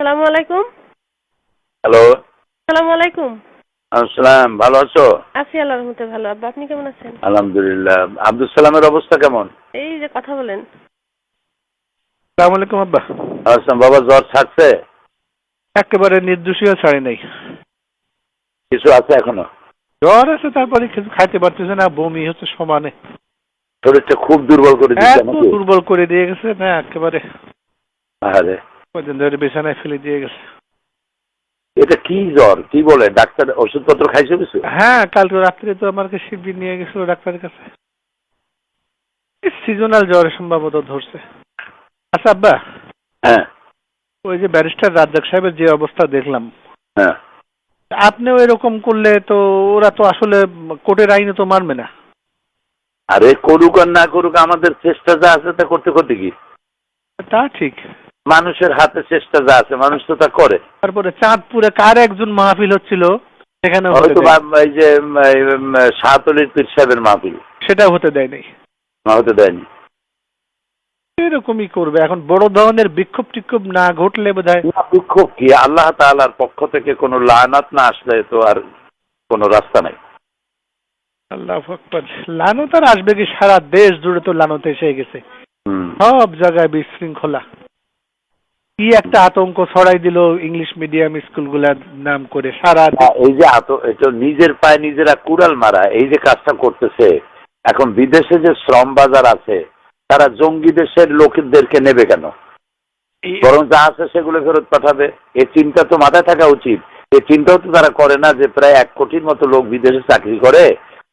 আসসালামু আলাইকুম। হ্যালো। আসসালামু আলাইকুম। আসসালাম, ভালো আছো? আছি আল্লাহর রহমতে ভালো। আব্বা আপনি কেমন আছেন? আলহামদুলিল্লাহ। আব্দুল সালামের অবস্থা কেমন? এই যে কথা বলেন। আসসালামু আলাইকুম আব্বা। আসসালাম। বাবা জ্বর ছাড়ছে? একেবারে নির্দোষীয় ছাড়ি নাই। কিছু আছে এখনো? জ্বর আছে, তারপরে কিছু খাইতে পারতেছে না, বমি হচ্ছে সমানে। শরীরটা খুব দুর্বল করে দিচ্ছে এত নাকি? দুর্বল করে দিয়ে গেছে না, একেবারে আরে কদিন ধরে বিছানায় ফেলে দিয়ে গেছে। এটা কি জ্বর? কি বলে ডাক্তার? ওষুধপত্র খাইছো কিছু? হ্যাঁ, কালকে রাত্রে তো আমাকে শিবির নিয়ে গেছিল ডাক্তারের কাছে। সিজনাল জ্বর সম্ভবত ধরছে। আচ্ছা আব্বা, হ্যাঁ ওই যে ব্যারিস্টার রাজ্জাক সাহেবের যে অবস্থা দেখলাম, হ্যাঁ। আপনিও এরকম করলে তো ওরা তো আসলে কোর্টের আইনে তো মানবে না। আরে করুক আর না করুক, আমাদের চেষ্টা যা আছে তা করতে করতে কি? তা ঠিক। মানুষের হাতে চেষ্টা যা আছে মানুষ তো তা করে। তারপরে চাঁদপুরে কার একজন মাহফিল হচ্ছিল, সেখানে হয়তো এই যে শাহতলির পীর সাহেবের মাহফিল, সেটা হতে দেয় নাই। হতে দেয়নি। এরকমই করবে এখন, বড় ধরনের বিক্ষোভ টিক্ষোভ না ঘটলে বোধহয়। বিক্ষোভ কি? আল্লাহ তাআলার পক্ষ থেকে কোনো লানাত না আসলে তো আর কোনো রাস্তা নাই। আল্লাহু আকবার। লানত আর আসবে কি? সারা দেশ জুড়ে তো লানত এসে গেছে, সব জায়গায় বিশৃঙ্খলা। কি একটা আতঙ্ক ছড়াই দিল ইংলিশ মিডিয়াম স্কুলগুলার নাম করে সারা। এই যে এটা নিজের পায়ে নিজেরা কুড়াল মারা, এই যে কাজটা করতেছে। এখন বিদেশে যে শ্রম বাজার আছে, তারা জঙ্গি দেশের লোকদেরকে নেবে কেন? বরং যা আছে সেগুলো ফেরত পাঠাবে। এই চিন্তা তো মাথায় থাকা উচিত। এই চিন্তাও তো তারা করে না যে প্রায় 1 কোটির মতো লোক বিদেশে চাকরি করে,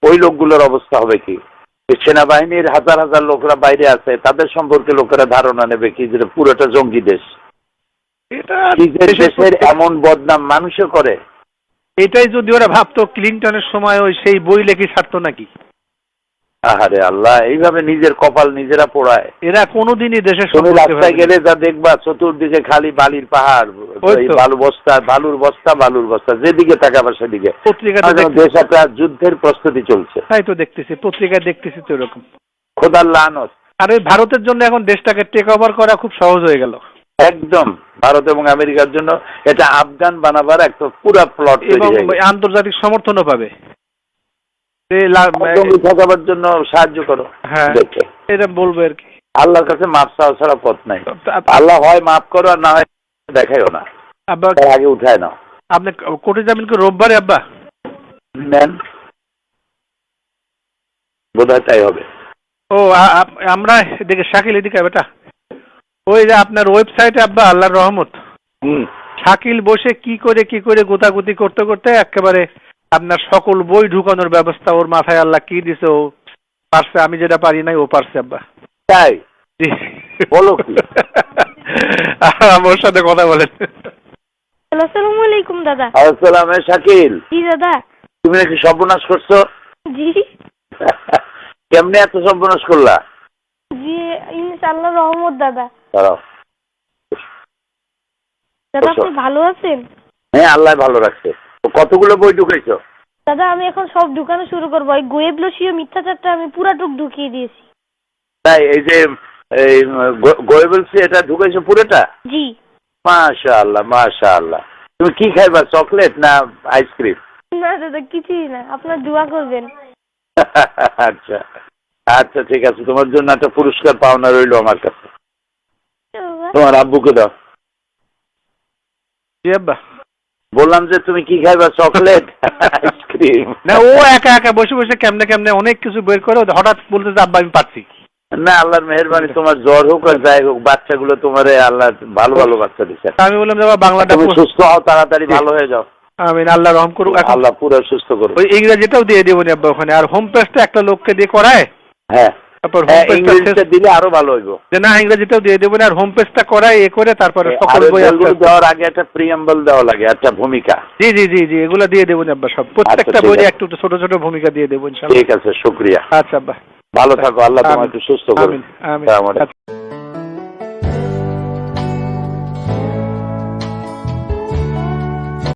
ওই লোকগুলোর অবস্থা হবে কি? সেনাবাহিনীর হাজার হাজার লোকরা বাইরে আছে, তাদের সম্পর্কে লোকেরা ধারণা নেবে কি যে পুরোটা জঙ্গি দেশ। নিজের দেশের এমন বদনাম মানুষে করে। এটাই যদি ওরা ভাবতো ক্লিনটনের সময় ওই সেই বই লেখি ছাড়তো নাকি? আহারে আল্লাহ, এইভাবে নিজের কপাল নিজেরা পোড়ায়। এরা কোনোদিনই দেশের তুমি রাস্তায় গেলে যা দেখবা চতুর্দিকে খালি বালির পাহাড়, বালুর বস্তা, যেদিকে তাকাবা সেদিকে। দেশ একটা যুদ্ধের প্রস্তুতি চলছে। তাই তো দেখতেছি, পত্রিকায় দেখতেছি তো এরকম। খোদার লানত। আর ওই ভারতের জন্য এখন দেশটাকে টেক ওভার করা খুব সহজ হয়ে গেল। একদম ভারত এবং আমেরিকার জন্য এটা আফগান বানাবার একটা পুরা প্লট, এবং আন্তর্জাতিক সমর্থনও পাবে। ঠকাবার জন্য সাহায্য করো। হ্যাঁ, এটা বলবো আর কি। আল্লাহর কাছে মাপ চাওয়া ছাড়া পথ নাই। আল্লাহ হয় মাফ করো আর না হয় দেখাইও না। আব্বা আগে উঠায় নাও। আপনি কোর্টে যাবেন কি রোববারে আব্বা? নেন, বোধহয় তাই হবে। ও আমরা এদিকে শাকিল, এদিকে বেটা। ওই যে আপনার ওয়েবসাইটে আব্বা আল্লাহর রহমত, শাকিল বসে কি করে গোতাগুতি করতে করতে একেবারে আপনার সকল বই ঢুকানোর ব্যবস্থা ওর মাথায় আল্লাহ কি দিছে, ও পারছে। আমি যেটা পারি নাই ও পারছে আব্বা। তাই বলো কি? আমার সাথে কথা বলেন। আসসালামু আলাইকুম দাদা। আসসালাম। শাকিল, জি দাদা। তুমি নাকি সর্বনাশ করছো? জি কেমনে এত সর্বনাশ করলা? জি ইনশাআল্লাহ রহমত দাদা। দাঁড়াও। দাদা আপনি ভালো আছেন? হ্যাঁ, আল্লাহ ভালো রাখছে। কতগুলো বই ঢুকাইছো? দাদা আমি এখন সব ঢুকানো শুরু করবো। ওই গোয়েবলসীয় মিথ্যাচারটা আমি পুরাটুক ঢুকিয়ে দিয়েছি। তাই এই যে গোয়েবলসি এটা ঢুকাইছো পুরোটা? জি। মাশাআল্লাহ মাশাআল্লাহ। তুমি কি খাইবা, চকলেট না আইসক্রিম? না দাদা কিছুই না, আপনার দোয়া করবেন। আচ্ছা আচ্ছা, ঠিক আছে। তোমার জন্য একটা পুরস্কার পাওনা রইলো আমার কাছে। তোমার আব্বুকে দাও। জি আব্বা। বললাম যে তুমি কি খাইবা, চকলেট আইসক্রিম? না, ও একা একা বসে বসে কেমনে অনেক কিছু বের করে হঠাৎ বলতে যে আব্বা আমি পারছি না। আল্লাহর মেহেরবানি, তোমার জ্বর হোক আর যাই হোক, বাচ্চাগুলো তোমার আল্লাহ ভালো ভালো বাচ্চা দিচ্ছে। আমি বললাম যে বাংলাটা তুমি সুস্থ হও, তাড়াতাড়ি ভালো হয়ে যাও। আমিন, আল্লাহ রহম করুক। আল্লাহ পুরো সুস্থ করুক। ওই ইংরেজিটাও দিয়ে দেবো আব্বা ওখানে। আর হোম পেজটা একটা লোককে দিয়ে করায়। হ্যাঁ, তারপর ইংরেজিতে দিলে আরো ভালো হইব। না, ইংরেজিটাও দিয়ে দেবো না, আর হোম পেজটা করায় এ করে তারপরে সকল বই দেওয়ার আগে একটা প্রিয়াম্বল দেওয়া লাগে, একটা ভূমিকা। জি জি জি জি, এগুলো দিয়ে দেবো আব্বা। সব প্রত্যেকটা বইয়ে একটু ছোট ছোট ভূমিকা দিয়ে দেবো ইনশাআল্লাহ। ঠিক আছে, শুকরিয়া। আচ্ছা আব্বা, ভালো থাকো। আল্লাহ তোমাকে সুস্থ করুন। আমিন আমিন।